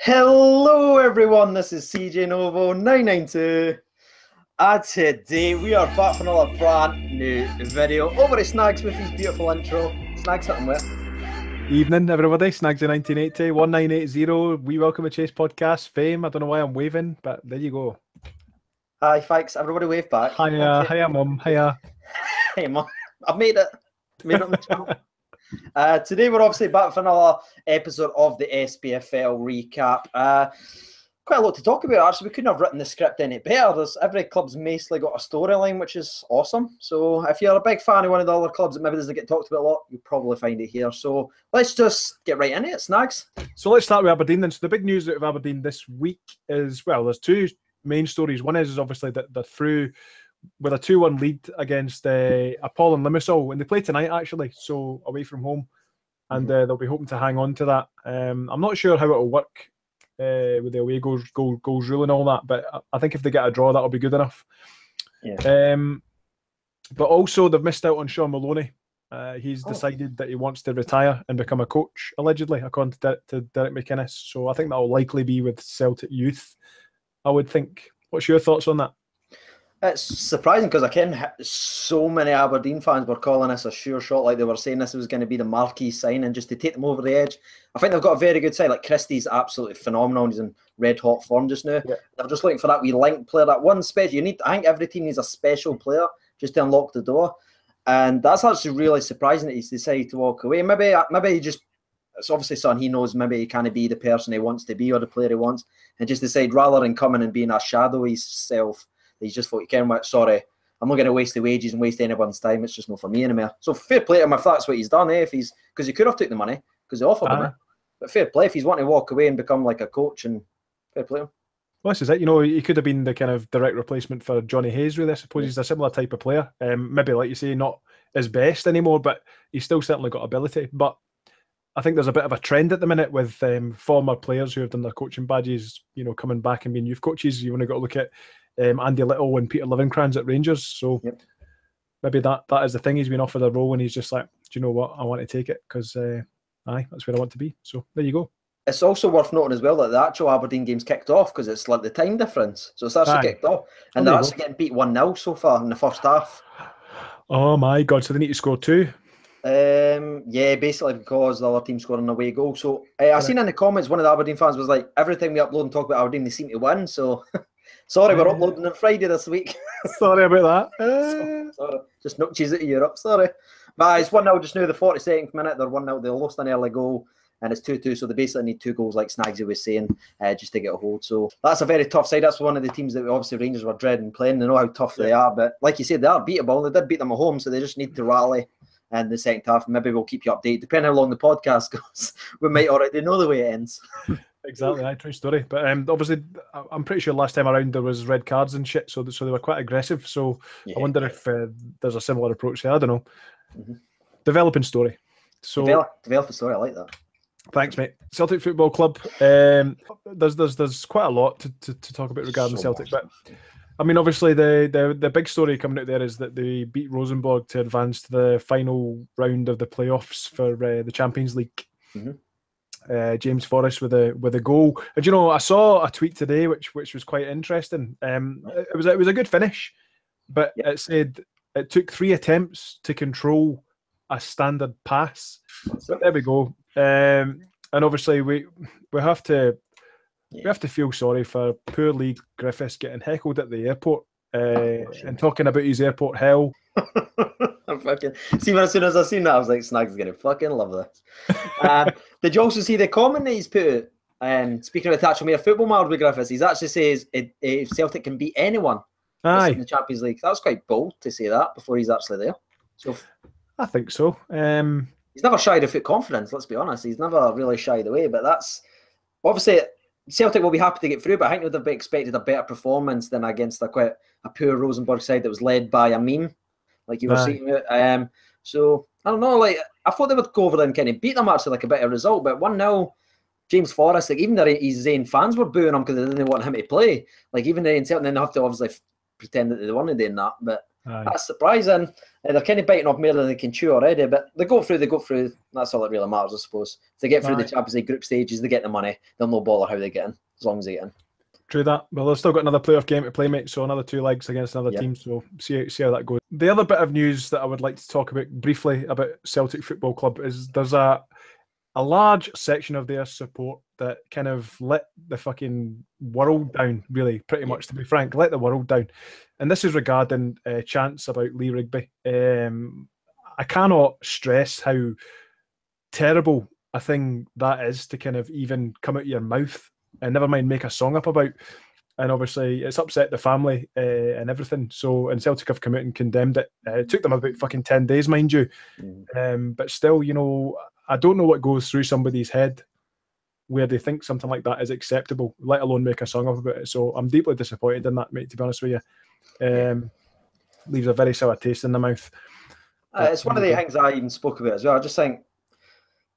Hello everyone, this is CJ Novo 992 and today we are back for another brand new video. Over to Snags with his beautiful intro. Snags, hit him with. Evening everybody, Snags in 1980, 1980, We Welcome a Chase podcast fame. I don't know why I'm waving, but there you go. Hi, thanks. Everybody wave back. Hiya mum, hiya. Hey mum, I've made it. Made it on the channel. Today we're obviously back for another episode of the SPFL recap. Quite a lot to talk about actually. We couldn't have written the script any better. Every club's mostly got a storyline, which is awesome. So if you're a big fan of one of the other clubs that maybe doesn't get talked about a lot, you'll probably find it here. So let's just get right into it, Snags. So let's start with Aberdeen then. So the big news out of Aberdeen this week is, well, there's two main stories. One is obviously that they're through with a 2-1 lead against Apollon Limassol, and they play tonight actually, so away from home, and they'll be hoping to hang on to that. I'm not sure how it'll work with the away goals rule and all that, but I think if they get a draw, that'll be good enough. Yeah. But also they've missed out on Sean Maloney. He's decided that he wants to retire and become a coach, allegedly, according to Derek McInnes. So I think that'll likely be with Celtic youth, I would think. What's your thoughts on that? It's surprising because I can so many Aberdeen fans were calling this a sure shot, like they were saying this was going to be the marquee signing just to take them over the edge. I think they've got a very good side. Like Christie's absolutely phenomenal. He's in red hot form just now. Yeah. They're just looking for that wee link player, that one special. I think every team needs a special player just to unlock the door, and that's actually really surprising that he's decided to walk away. Maybe he just, it's obviously something he knows. Maybe he can't be the person he wants to be or the player he wants, and just decide rather than coming and being a shadowy self. He's just thought, you can what? Sorry, I'm not going to waste the wages and waste anyone's time. It's just not for me anymore. So fair play to him if that's what he's done. If he's, because he could have took the money because they offered him it. But fair play if he's wanting to walk away and become like a coach, and fair play to him. Well, this is it. You know, he could have been the kind of direct replacement for Johnny Hayes. Really, I suppose he's a similar type of player. Maybe like you say, not his best anymore, but he's still certainly got ability. But I think there's a bit of a trend at the minute with former players who have done their coaching badges, you know, coming back and being youth coaches. You've only got to look at Andy Little and Peter Livencrans at Rangers. So maybe that is the thing. He's been offered a role and he's just like, do you know what? I want to take it because that's where I want to be. So there you go. It's also worth noting as well that the actual Aberdeen game's kicked off because it's like the time difference. So it's actually kicked off. And they're actually getting beat 1-0 so far in the first half. Oh my God. So they need to score 2? Yeah, basically because the other team scored an away goal. So I seen in the comments, one of the Aberdeen fans was like, everything we upload and talk about Aberdeen, they seem to win. So sorry, we're uploading on Friday this week. Sorry about that. Sorry. Just knocked you out of Europe, sorry. But it's 1-0 just now, the 42nd minute. They're 1-0. They lost an early goal and it's 2-2. So they basically need 2 goals, like Snagsy was saying, just to get a hold. So that's a very tough side. That's one of the teams that obviously Rangers were dreading playing. They know how tough they are. But like you said, they are beatable. They did beat them at home. So they just need to rally in the second half. Maybe we'll keep you updated. Depending how long the podcast goes, we might already know the way it ends. Exactly, true story. But obviously, I'm pretty sure last time around there was red cards and shit, so they were quite aggressive. So I wonder if there's a similar approach there. I don't know. Developing story. So developing story. I like that. Thanks, mate. Celtic Football Club. There's quite a lot to talk about regarding Celtic, but I mean, obviously the big story coming out there is that they beat Rosenborg to advance to the final round of the playoffs for the Champions League. James Forrest with a goal, and you know, I saw a tweet today which was quite interesting. It was a good finish, but it said it took 3 attempts to control a standard pass. But there we go. And obviously we have to feel sorry for poor Lee Griffiths getting heckled at the airport and talking about his airport hell. See, as soon as I seen that, I was like, Snags is going to fucking love this. Did you also see the comment that he's put? Speaking of the Thatcher Mayor football mad with Griffiths, he actually says if Celtic can beat anyone in the Champions League. That was quite bold to say that before he's actually there. So I think so. He's never shied of confidence, let's be honest. He's never really shied away, but that's obviously Celtic will be happy to get through, but I think they'd have expected a better performance than against a poor Rosenborg side that was led by a meme, like you were saying. So I don't know, like I thought they would go over there and kind of beat them actually, like a better result, but 1-0, James Forrest, like even his own fans were booing him because they didn't want him to play. Like even in Celtic, then they have to obviously pretend that they weren't doing that. But Aye. That's surprising. They're kind of biting off more than they can chew already, but they go through. That's all that really matters, I suppose. If they get through the Champions League group stages, they get the money. They'll no bother how they get in, as long as they get in. True that. Well, they've still got another playoff game to play, mate, so another 2 legs against another team, so see how that goes. The other bit of news that I would like to talk about briefly about Celtic Football Club is there's a large section of their support that kind of let the fucking world down, really, pretty much, to be frank, let the world down. And this is regarding chants about Lee Rigby. I cannot stress how terrible a thing that is to kind of even come out of your mouth, and never mind make a song up about. And obviously it's upset the family and everything. So, and Celtic have come out and condemned it. It took them about fucking 10 days, mind you. But still, you know, I don't know what goes through somebody's head where they think something like that is acceptable, let alone make a song up about it. So I'm deeply disappointed in that, mate, to be honest with you. Leaves a very sour taste in the mouth. It's one of the things I even spoke about as well. I just think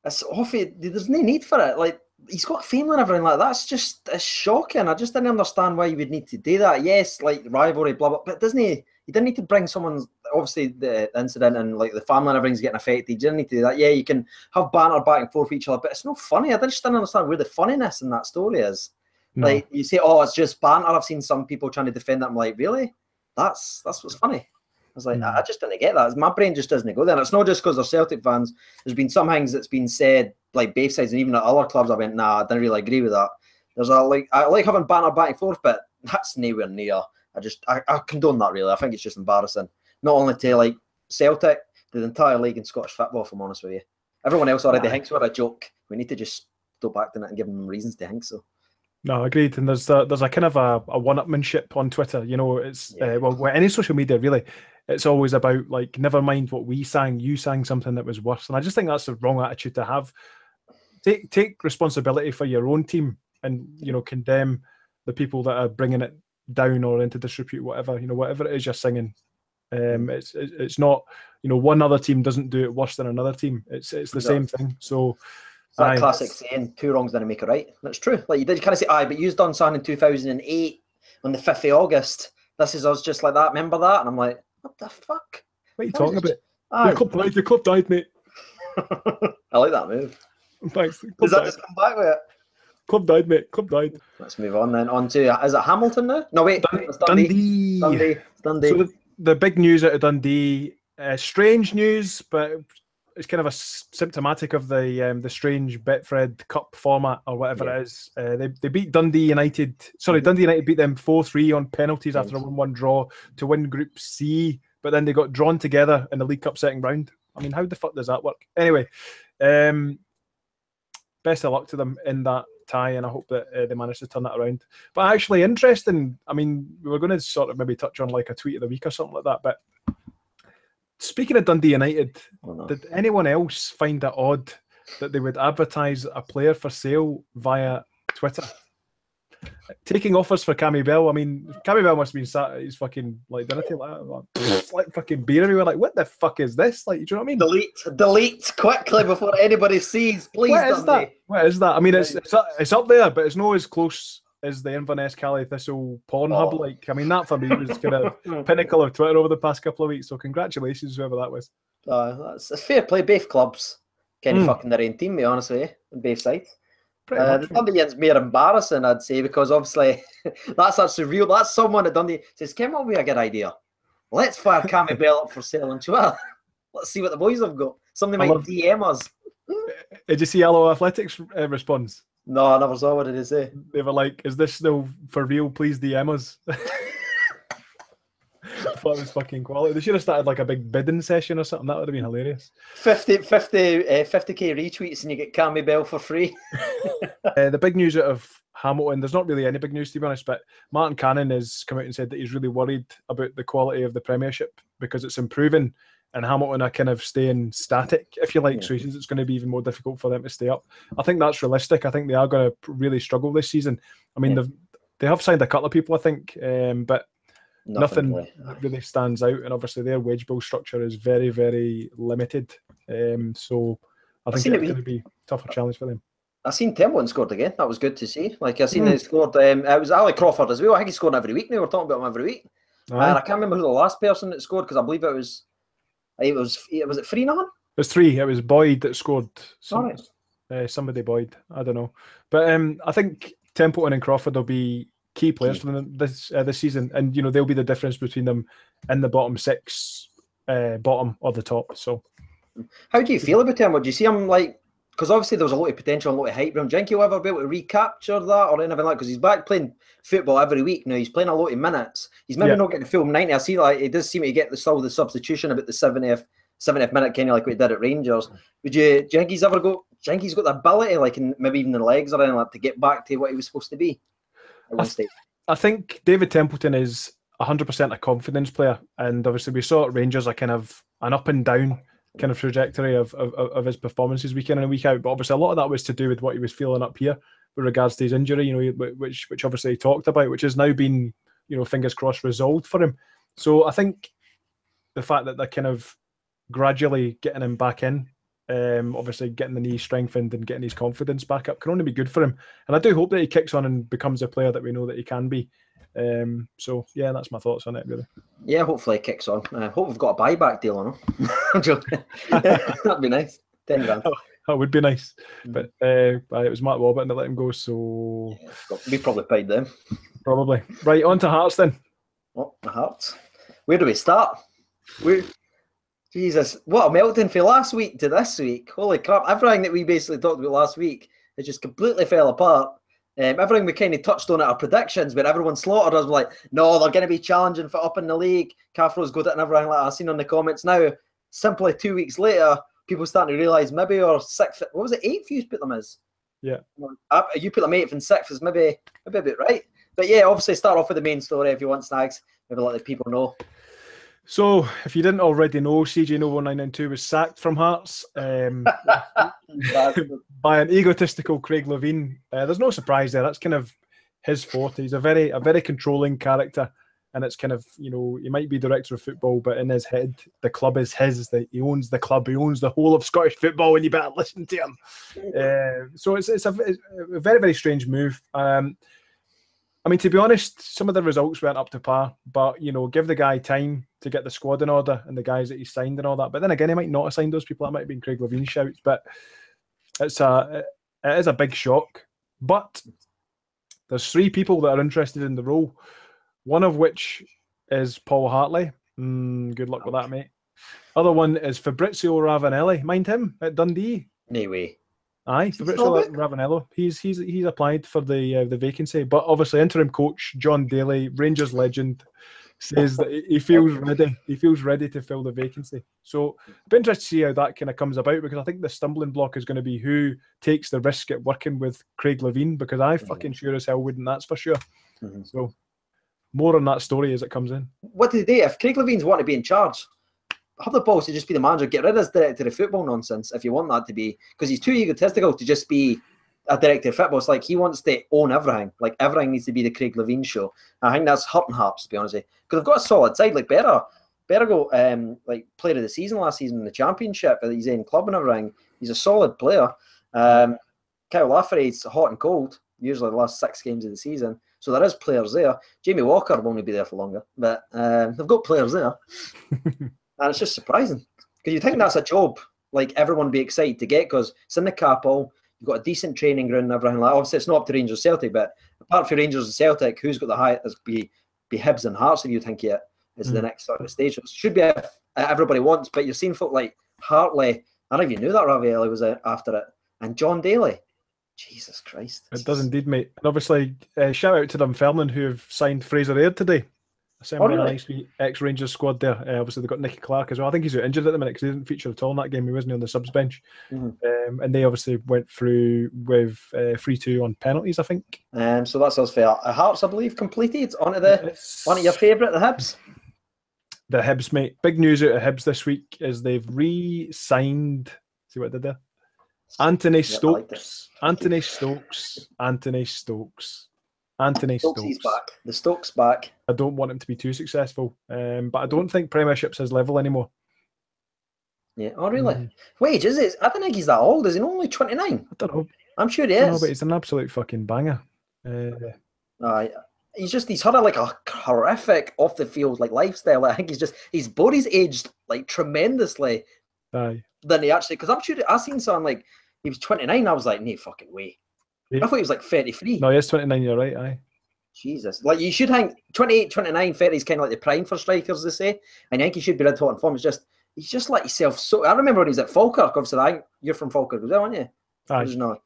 it's awful. There's no need for it. Like, he's got family and everything like that. It's shocking. I just didn't understand why you would need to do that. Yes, like rivalry, blah blah. But doesn't he? You didn't need to bring someone's, obviously the incident and like the family and everything's getting affected. You didn't need to do that. Yeah, you can have banter back and forth with each other, but it's not funny. I just didn't understand where the funniness in that story is. No. Like, you say, oh, it's just banter. I've seen some people trying to defend that. I'm like, really? That's what's funny. I was like, I just didn't get that. My brain just doesn't go there. And it's not just because they're Celtic fans. There's been some things that's been said, like both sides, and even at other clubs, I went, nah, I didn't really agree with that. I like having banter back and forth, but that's nowhere near. I condone that, really. I think it's just embarrassing. Not only to like Celtic, the entire league in Scottish football, if I'm honest with you. Everyone else already thinks we're a joke. We need to just go back to it and give them reasons to think so. No, agreed. And there's a kind of a one-upmanship on Twitter. You know, it's well, any social media really. It's always about like, never mind what we sang, you sang something that was worse. And I just think that's the wrong attitude to have. Take responsibility for your own team, and you know, condemn the people that are bringing it down or into disrepute, whatever, you know, whatever it is you're singing. It's not, you know, one other team doesn't do it worse than another team. It's the same thing. So it's that classic saying, 2 wrongs don't make a right. That's true. Like, you kind of say, but you've done something in 2008 on the 5th of August. This is us just like that. Remember that? And I'm like, what the fuck? What are you talking about? The club died, mate. I like that move. Thanks. Does that just come back with it? Club died, mate. Club died. Let's move on then. On to, is it Hamilton now? No, wait. Dundee. Dundee. So the big news out of Dundee, strange news, but it's kind of a symptomatic of the strange Betfred Cup format or whatever it is. They beat Dundee United. Sorry, Dundee United beat them 4-3 on penalties after a 1-1 draw to win Group C, but then they got drawn together in the League Cup second round. I mean, how the fuck does that work? Anyway, best of luck to them in that tie, and I hope that they manage to turn that around. But actually interesting, I mean, we were going to sort of maybe touch on like a tweet of the week or something like that, but speaking of Dundee United, did anyone else find it odd that they would advertise a player for sale via Twitter? Taking offers for Cammy Bell. I mean, Cammy Bell must have been sat at his fucking like dinner table like fucking beer everywhere. Like, what the fuck is this? Like, do you know what I mean? Delete quickly before anybody sees, please. What is that? I mean, it's up there, but it's not as close as the Inverness Cali Thistle Pornhub. Like, I mean, that for me was kind of pinnacle of Twitter over the past couple of weeks. So congratulations, whoever that was. That's a fair play. Both clubs kind of fucking their own team, to be honest with you, on both sides. The Dundee one's more embarrassing, I'd say, because obviously that's actually real. That's someone at Dundee says, "Came up with a good idea. Let's fire Cammy Bell up for sale on Twitter. Let's see what the boys have got. Somebody might DM us." Did you see Allo Athletics response? No, I never saw. What did they say? They were like, "Is this still for real? Please DM us." I thought it was fucking quality. They should have started like a big bidding session or something. That would have been hilarious. 50k retweets and you get Cammy Bell for free. The big news out of Hamilton, there's not really any big news to be honest, but Martin Cannon has come out and said that he's really worried about the quality of the Premiership because it's improving and Hamilton are kind of staying static, if you like. So he says it's going to be even more difficult for them to stay up. I think that's realistic. I think they are going to really struggle this season. I mean, they have signed a couple of people, I think, but nothing really stands out, and obviously their wage bill structure is very, very limited. So I think it's going to be a tougher challenge for them. I seen Templeton scored again. That was good to see. Like I seen they scored. It was Ali Crawford as well. I think he scored every week now. We're talking about him every week. And I can't remember who the last person that scored, because I believe was it 3-0? It was 3. It was Boyd that scored. Right. Somebody Boyd. I don't know. But I think Templeton and Crawford will be key players for them this season. And, they'll be the difference between them in the bottom 6, bottom or the top. So, how do you feel about him? Would you see him like... Because obviously there was a lot of potential and a lot of hype around. Do you think he'll ever be able to recapture that or anything like that? Because he's back playing football every week now. He's playing a lot of minutes. He's maybe not getting the full 90. I see like it does seem to get the substitution about the 70th minute, kind of like what he did at Rangers. Do you think he's got the ability, like maybe even the legs or anything like, to get back to what he was supposed to be? I think David Templeton is 100% a confidence player, and obviously we saw at Rangers a kind of an up and down kind of trajectory of his performances week in and week out. But obviously a lot of that was to do with what he was feeling up here with regards to his injury, which obviously he talked about, which has now been, fingers crossed, resolved for him. So I think the fact that they're kind of gradually getting him back in, obviously getting the knee strengthened and getting his confidence back up can only be good for him. And I do hope that he kicks on and becomes a player that we know that he can be. So yeah, that's my thoughts on it, really. Yeah, hopefully it kicks on. I hope we've got a buyback deal on him. I'm joking. That'd be nice. 10 grand. That would be nice. But it was Mark Warburton that let him go, so we probably paid them. Probably. Right, on to Hearts then. Oh, the Hearts. Where do we start? Jesus, what a meltdown for last week to this week. Holy crap. Everything that we basically talked about last week, it just completely fell apart. Everything we kind of touched on at our predictions, where everyone slaughtered us, like, no, they're going to be challenging for up in the league. Caffro's got it and everything like that. I've seen on the comments now, simply 2 weeks later, people starting to realise maybe our 6th, what was it, 8th you put them as? Yeah. You put them 8th and 6th is maybe a bit right. But yeah, obviously start off with the main story if you want, Snags. Maybe let the people know. So, if you didn't already know, CJ Novo 992 was sacked from Hearts by an egotistical Craig Levein. There's no surprise there. That's kind of his forte. He's a very controlling character, and it's kind of, he might be director of football, but in his head, the club is his. He owns the club. He owns the whole of Scottish football, and you better listen to him. So it's a very, very strange move. I mean, to be honest, some of the results weren't up to par, but, give the guy time to get the squad in order and the guys that he signed and all that. But then again, he might not have signed those people. That might have been Craig Levein's shouts, but it is a big shock. But there's 3 people that are interested in the role, one of which is Paul Hartley. Good luck with that, mate. Other one is Fabrizio Ravanelli. Mind him at Dundee? No way. Aye, Fabrizio Ravanelli. He's applied for the vacancy, but obviously interim coach John Daly, Rangers legend, says that he feels ready. He feels ready to fill the vacancy. So I'd be interested to see how that kind of comes about, because I think the stumbling block is going to be who takes the risk at working with Craig Levein, because I fucking sure as hell wouldn't. That's for sure. So more on that story as it comes in. What do they do if Craig Levein's want to be in charge? Have the balls to just be the manager. Get rid of this director of football nonsense if you want that to be, because he's too egotistical to just be a director of football. It's like he wants to own everything. Like everything needs to be the Craig Levein show. I think that's hurting Hearts, to be honest with you, because they've got a solid side. Like Bergo, like player of the season last season in the Championship at his own club and everything. He's a solid player. Kyle Lafferty's hot and cold. Usually the last 6 games of the season. So there is players there. Jamie Walker will only be there for longer, but they've got players there. And it's just surprising, because you think that's a job like everyone be excited to get, because it's in the capital, you've got a decent training ground and everything like that. Obviously, it's not up to Rangers Celtic, but apart from Rangers and Celtic, who's got the highest? Be Hibs and Hearts, if you think it is the next sort of stage. It should be everybody wants, but you're seeing folk like Hartley. I don't even knew that Ravielli was after it, and John Daly. Jesus Christ. It does indeed, mate. And obviously, shout out to Dunfermline, who have signed Fraser Aird today. Assembling a nice ex-Rangers squad there. Obviously, they've got Nicky Clark as well. I think he's injured at the minute because he didn't feature at all in that game. He wasn't on the subs bench. And they obviously went through with 3-2 on penalties, I think. So that's us for Hearts, I believe, completed. On to one of your favourite, the Hibs. The Hibs, mate. Big news out of Hibs this week is they've re-signed... See what I did there? Anthony Stokes. Anthony Stokes. Anthony Stokes. Anthony Stokes. He's back. The Stokes back. I don't want him to be too successful, but I don't think Premiership's his level anymore. Yeah. Oh, really? Wait, is it? I don't think he's that old. Is he only 29? I don't know. I'm sure he is. No, but he's an absolute fucking banger. Aye. he's had like a horrific off the field like lifestyle. I think his body's aged like tremendously. Aye. Than he actually, because I'm sure I seen something like he was 29. I was like, no fucking way. Yeah. I thought he was like 33. No, he is 29. You're right. Aye. Jesus, like you should think 28, 29, 30 is kind of like the prime for strikers, they say. And I think he should be red hot in form. He's just let himself. So I remember when he was at Falkirk. Obviously, I think you're from Falkirk, was that, weren't you? Aye. Not.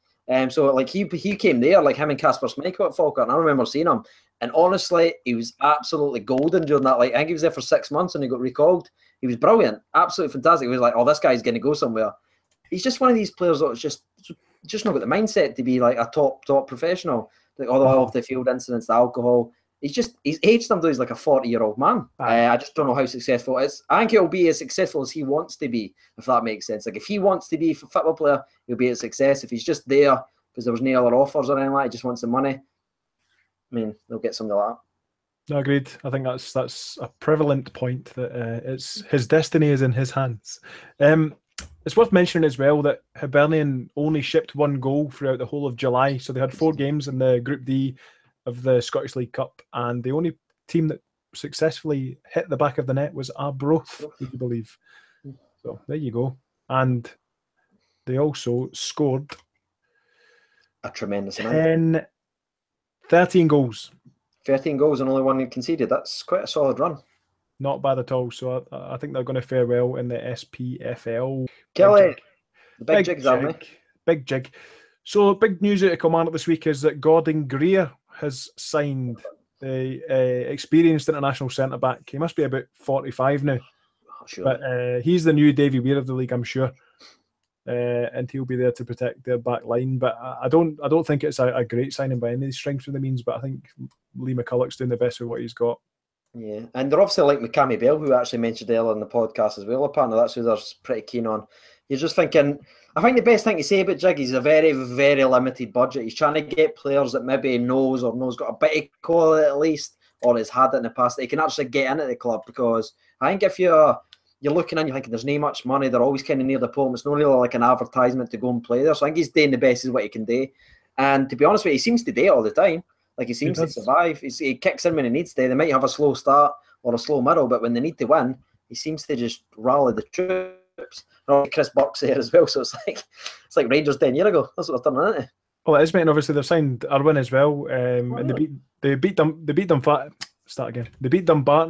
So like he came there, like him and Casper Schmeichel at Falkirk, and I remember seeing him. And honestly, he was absolutely golden during that. Like I think he was there for 6 months and he got recalled. He was brilliant, absolutely fantastic. He was like, oh, this guy's going to go somewhere. He's just one of these players that's just not got the mindset to be like a top professional. Like all the off the field incidents, the alcohol. He's aged him though. He's like a 40-year-old man. I just don't know how successful it is. I think he'll be as successful as he wants to be, if that makes sense. Like if he wants to be a football player, he'll be a success. If he's just there because there was no other offers or anything like that, he just wants the money, I mean, they'll get something like that. No, agreed. I think that's a prevalent point that it's his destiny is in his hands. It's worth mentioning as well that Hibernian only shipped 1 goal throughout the whole of July, so they had 4 games in the Group D of the Scottish League Cup, and the only team that successfully hit the back of the net was Arbroath, would you believe? So there you go. And they also scored a tremendous amount. 13 goals. 13 goals and only 1 conceded. That's quite a solid run. Not bad at all. So I think they're going to fare well in the SPFL. Kelly, the big jig, aren't they? Big jig. So big news out of Kilmarnock this week is that Gordon Greer has signed the experienced international centre-back. He must be about 45 now. Oh, sure. But he's the new Davy Weir of the league, I'm sure. And he'll be there to protect their back line. But I don't think it's a great signing by any strength of the means, but I think Lee McCulloch's doing the best with what he's got. Yeah, and they're obviously like McCammy Bell, who I actually mentioned earlier in the podcast as well. Apparently that's who they're pretty keen on. You're just thinking, I think the best thing to say about Jig, he's a very, very limited budget. He's trying to get players that maybe knows got a bit of quality at least, or has had it in the past, that he can actually get into the club. Because I think if you're looking and you're thinking there's no much money, they're always kind of near the pole. It's not really like an advertisement to go and play there. So I think he's doing the best is what he can do. And to be honest with you, he seems to do it all the time. Like he seems to survive. He kicks in when he needs to. They might have a slow start or a slow middle, but when they need to win, he seems to just rally the troops. And Chris Burke's there as well, so it's like Rangers 10 years ago. That's what they're turning into. Well, it is, mate. And obviously they've signed Irwin as well, and they beat Dumbarton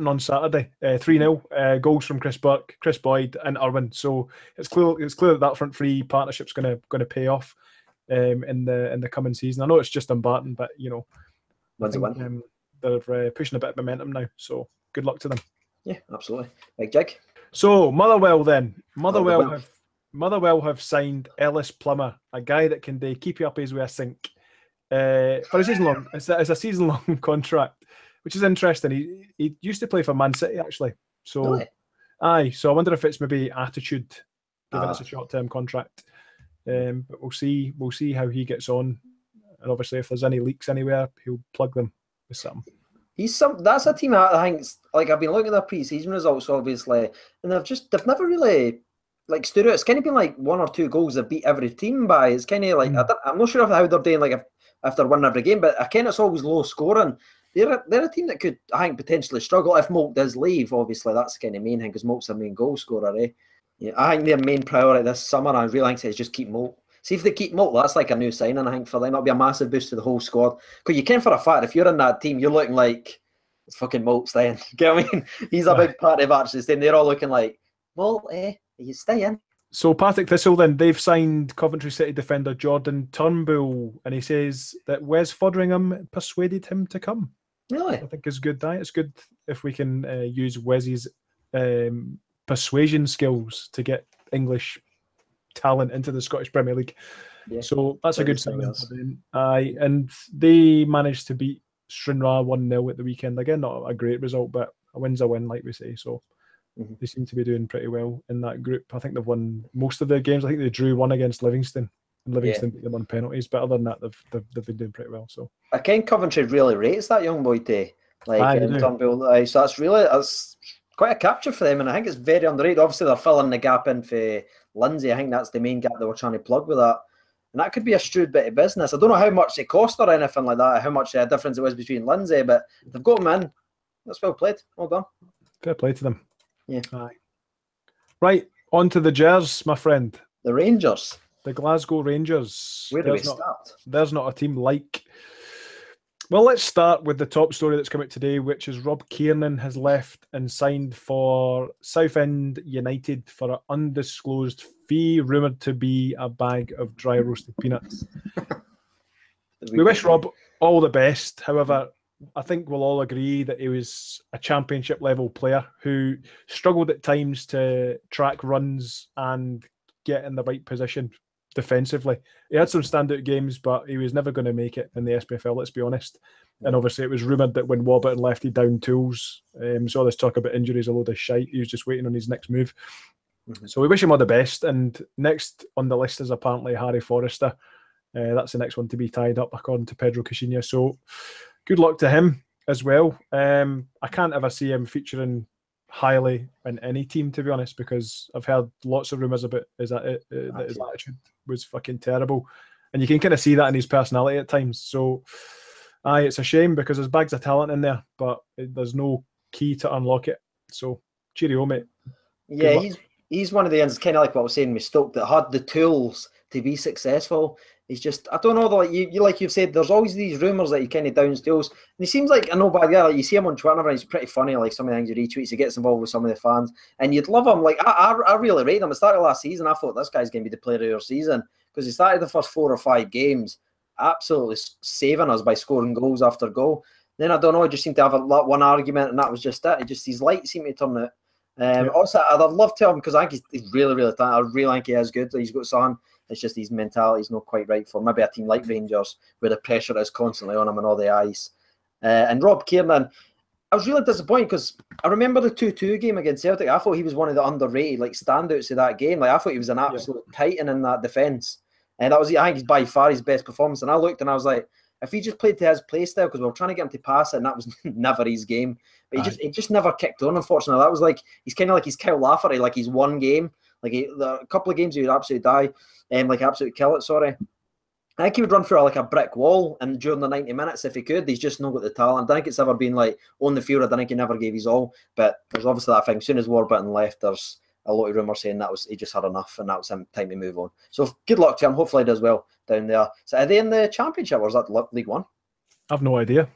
on Saturday, 3-0. Goals from Chris Burke, Chris Boyd, and Irwin. So it's clear that front three partnership's going to pay off in the coming season. I know it's just Dumbarton, but you know. They're pushing a bit of momentum now, so good luck to them. Yeah, absolutely. Big jig. So Motherwell then. Motherwell have signed Ellis Plummer, a guy that can keep you up his way a sink for a season long. It's a season long contract, which is interesting. He used to play for Man City actually. So really? Aye. So I wonder if it's maybe attitude, given it's a short term contract. But we'll see how he gets on. And obviously, if there's any leaks anywhere, he'll plug them with something. That's a team I think, like I've been looking at their pre-season results, obviously, and they've never really like stood out. It's kind of been like 1 or 2 goals they beat every team by. It's kind of like I'm not sure how they're doing, like if they're winning every game, but again, it's always low scoring. They're a team that could, I think, potentially struggle if Moult does leave. Obviously, that's the kind of main thing because Moult's their main goal scorer. Yeah, I think their main priority this summer, I really think, is just keep Moult. See if they keep Moult, that's like a new signing, I think, for them. That'll be a massive boost to the whole squad. Because you can, for a fact, if you're in that team, you're looking like it's fucking Moult staying. Get what I mean? He's a big part of actually staying. They're all looking like, Moult, are you staying? So Partick Thistle then, they've signed Coventry City defender Jordan Turnbull, and he says that Wes Foderingham persuaded him to come. Really? I think it's good. It's good if we can use Wes's persuasion skills to get English talent into the Scottish Premier League. Yeah, so that's a good sign. And they managed to beat Stranraer 1-0 at the weekend. Again, not a great result, but a win's a win, like we say. So they seem to be doing pretty well in that group. I think they've won most of their games. I think they drew one against Livingston. And Livingston beat them on penalties, but other than that, they've been doing pretty well. So I think Coventry really rates that young boy too. Turnbull. So that's quite a capture for them, and I think it's very underrated. Obviously, they're filling the gap in for Lindsay. I think that's the main gap they were trying to plug with that. And that could be a shrewd bit of business. I don't know how much it cost or anything like that, how much difference it was between Lindsay, but they've got him in. That's well played. Well done. Fair play to them. Yeah. Aye. Right, on to the Gers, my friend. The Rangers. The Glasgow Rangers. Where do we start? There's not a team like... Well, let's start with the top story that's come out today, which is Rob Kiernan has left and signed for Southend United for an undisclosed fee, rumoured to be a bag of dry roasted peanuts. We wish Rob all the best. However, I think we'll all agree that he was a championship level player who struggled at times to track runs and get in the right position defensively. He had some standout games, but he was never going to make it in the SPFL, let's be honest. And obviously it was rumoured that when Warburton left, he downed tools. Saw this talk about injuries, a load of shite. He was just waiting on his next move. So we wish him all the best. And next on the list is apparently Harry Forrester. That's the next one to be tied up, according to Pedro Caixinha. So good luck to him as well. I can't ever see him featuring highly in any team, to be honest, because I've heard lots of rumours about that his attitude was fucking terrible, and you can kind of see that in his personality at times. So, it's a shame because there's bags of talent in there, but there's no key to unlock it. So, cheerio, mate. Yeah, he's one of the ends, kind of like what I was saying with Stoke, that had the tools to be successful. He's just, I don't know, like you've said, there's always these rumours that he kind of downs tools. And he seems like a no bad guy. Like, you see him on Twitter and he's pretty funny, like some of the things he retweets, he gets involved with some of the fans. And you'd love him. Like, I really rate him. At the start of last season, I thought this guy's going to be the player of your season because he started the first 4 or 5 games absolutely saving us by scoring goals after goal. Then, I don't know, he just seemed to have one argument and that was just it. His light seemed to turn out. Also, I'd love to him because I think he's really, really talented. I really think he is good. He's got something. It's just his mentality is not quite right for maybe a team like Rangers where the pressure is constantly on him and all the eyes. And Rob Kiernan, I was really disappointed because I remember the 2-2 game against Celtic. I thought he was one of the underrated standouts of that game. I thought he was an absolute titan in that defence. And that was, I think, he's by far his best performance. And I looked and I was like, if he just played to his play style, because we were trying to get him to pass it, and that was never his game. But he just never kicked on, unfortunately. That was like, he's kind of like he's Kyle Lafferty, like he's one game. Like a couple of games he would absolutely die, absolutely kill it, sorry. I think he would run through like a brick wall and during the 90 minutes if he could. He's just not got the talent. I don't think it's ever been like on the field. I don't think he never gave his all. But there's obviously that thing. As soon as Warburton left, there's a lot of rumours saying he just had enough and that was him time to move on. So good luck to him. Hopefully he does well down there. So are they in the Championship or is that League One? I've no idea.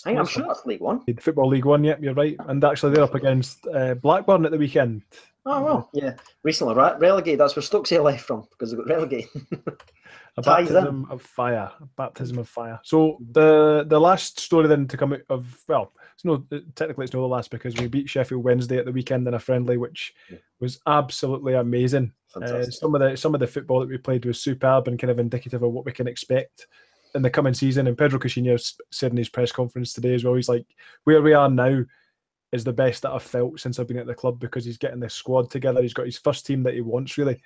I'm sure that's League One. Football League One, yep, you're right. And actually they're up against Blackburn at the weekend. Oh, well, yeah. Recently relegated. That's where Stokesay left from because they got relegated. A baptism of fire. A baptism of fire. So the last story then to come out of, well, technically it's not the last because we beat Sheffield Wednesday at the weekend in a friendly, which was absolutely amazing. Some of the football that we played was superb and kind of indicative of what we can expect in the coming season. And Pedro Caixinha said in his press conference today as well, he's like, where we are now is the best that I've felt since I've been at the club because he's getting the squad together. He's got his first team that he wants, really.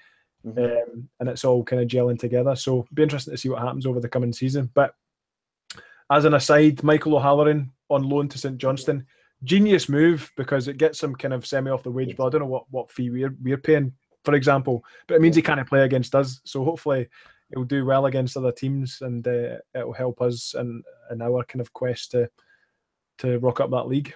And it's all kind of gelling together. So it'll be interesting to see what happens over the coming season. But as an aside, Michael O'Halloran on loan to St Johnstone. Genius move because it gets him kind of semi off the wage bill. I don't know what fee we're paying, for example, but it means he can't play against us. So hopefully he'll do well against other teams and it'll help us in our kind of quest to rock up that league.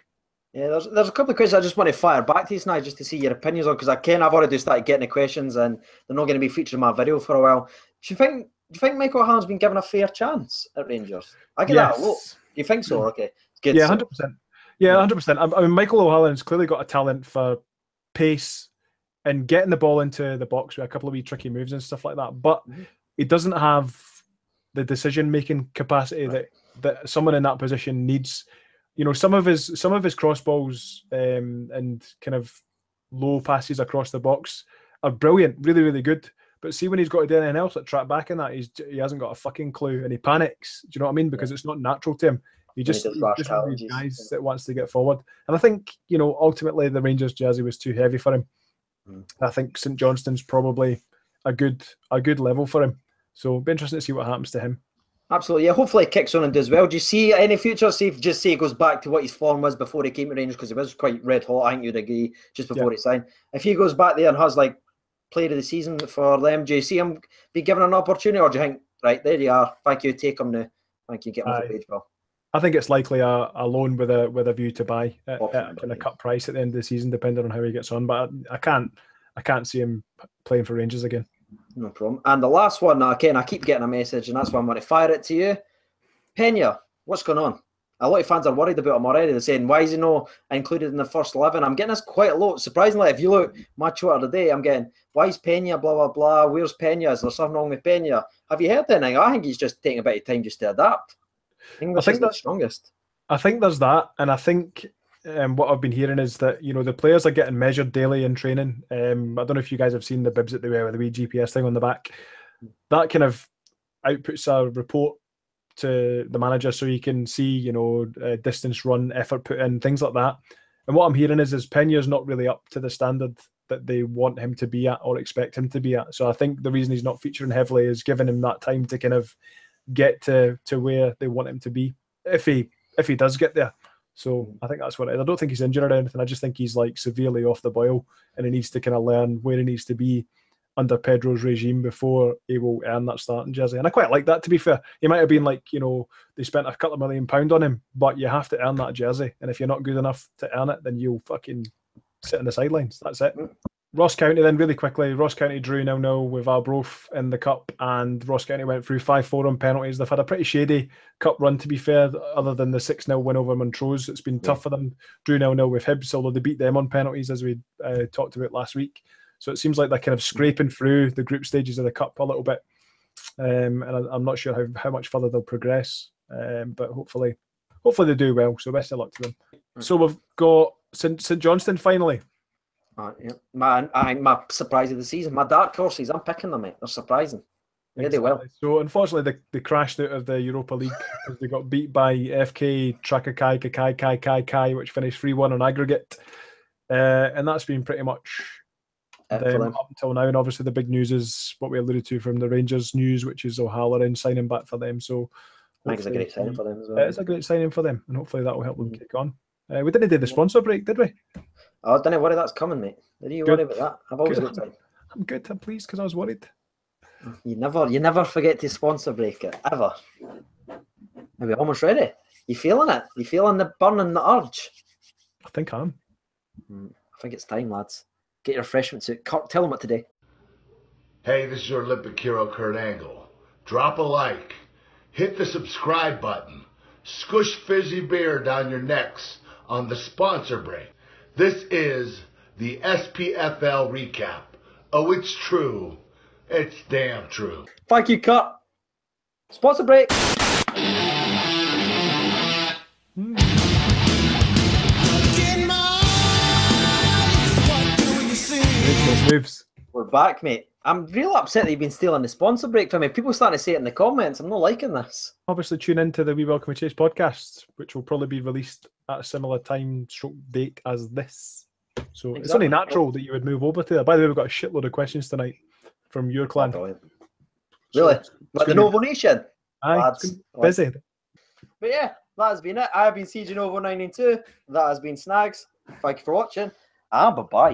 Yeah, there's a couple of questions I just want to fire back to you tonight just to see your opinions on because I've already started getting the questions and they're not going to be featured in my video for a while. Do you think Michael O'Halloran's been given a fair chance at Rangers? I get that a lot. Do you think so? Okay, good. Yeah, 100%. Yeah, 100%. I mean, Michael O'Halloran's clearly got a talent for pace and getting the ball into the box with a couple of wee tricky moves and stuff like that. But he doesn't have the decision-making capacity that someone in that position needs. You know, some of his cross balls and kind of low passes across the box are brilliant, really, really good. But see, when he's got to do anything else, like track back in that, he hasn't got a fucking clue and he panics. Do you know what I mean? Because it's not natural to him. He's just one of these guys that wants to get forward. And I think, you know, ultimately the Rangers jersey was too heavy for him. I think St Johnstone's probably a good level for him. So it'll be interesting to see what happens to him. Absolutely, yeah. Hopefully, he kicks on and does well. Do you see any future? Say he goes back to what his form was before he came to Rangers because he was quite red hot. I think you'd agree just before he signed. If he goes back there and has like player of the season for the MJC be given an opportunity, or do you think, right, there you are, thank you, take him now, thank you, get him off the page, pal? I think it's likely a loan with a view to buy at a kind of cut price at the end of the season, depending on how he gets on. But I can't see him playing for Rangers again. No problem. And the last one, again, I keep getting a message, and that's why I'm going to fire it to you. Pena, what's going on? A lot of fans are worried about him already. They're saying, why is he not included in the first 11? I'm getting this quite a lot. Surprisingly, if you look my Twitter today, I'm getting, why is Pena, blah, blah, blah. Where's Pena? Is there something wrong with Pena? Have you heard anything? I think he's just taking a bit of time just to adapt. English is the strongest. I think there's that. And I think what I've been hearing is that, the players are getting measured daily in training. I don't know if you guys have seen the bibs that they wear with the wee GPS thing on the back. That kind of outputs a report to the manager so you can see, distance run, effort put in, things like that. And what I'm hearing is Pena's not really up to the standard that they want him to be at or expect him to be at. So I think the reason he's not featuring heavily is giving him that time to kind of get to where they want him to be, if he does get there. So I think that's what it is. I don't think he's injured or anything. I just think he's like severely off the boil, and he needs to kind of learn where he needs to be under Pedro's regime before he will earn that starting jersey. And I quite like that, to be fair. He might have been like, they spent a couple of £1 million on him, but you have to earn that jersey. And if you're not good enough to earn it, then you'll fucking sit on the sidelines. That's it. Ross County then, really quickly. Ross County drew 0-0 with Arbroath in the Cup, and Ross County went through 5-4 on penalties. They've had a pretty shady Cup run, to be fair, other than the 6-0 win over Montrose. It's been tough for them. Drew 0-0 with Hibs, although they beat them on penalties, as we talked about last week. So it seems like they're kind of scraping through the group stages of the Cup a little bit. And I'm not sure how much further they'll progress. But hopefully they do well. So best of luck to them. So we've got St Johnstone finally. Yeah. My surprise of the season. My dark horses, I'm picking them, mate. They're surprising. They do well. So unfortunately, they crashed out of the Europa League because they got beat by FK Trakai, which finished 3-1 on aggregate. And that's been pretty much them up until now. And obviously the big news is what we alluded to from the Rangers news, which is O'Halloran signing back for them. So I think it's a great signing for them as well. It's a great signing for them, and hopefully that will help them kick on. We didn't do the sponsor break, did we? Oh, don't worry, that's coming, mate. Don't you worry about that. I've always got time. I'm good. I'm pleased because I was worried. You never forget to sponsor break it, ever. Are we almost ready? You feeling it? You feeling the burn and the urge? I think I am. I think it's time, lads. Get your refreshment suit. Kurt, tell them what today. Hey, this is your Olympic hero, Kurt Angle. Drop a like. Hit the subscribe button. Squish fizzy beer down your necks on the sponsor break. This is the SPFL recap. Oh, it's true. It's damn true. Thank you, Kurt. Sponsor break. Moves. We're back, mate. I'm real upset that you've been stealing the sponsor break from me. People are starting to say it in the comments. I'm not liking this. Obviously, tune into the We Welcome a Chase podcast, which will probably be released at a similar time stroke date as this. So It's only natural that you would move over to that. By the way, we've got a shitload of questions tonight from your clan. Oh, really? Like the Novo Nation? Aye, busy. But yeah, that has been it. I have been CJ Novo 992. That has been Snags. Thank you for watching. And bye-bye.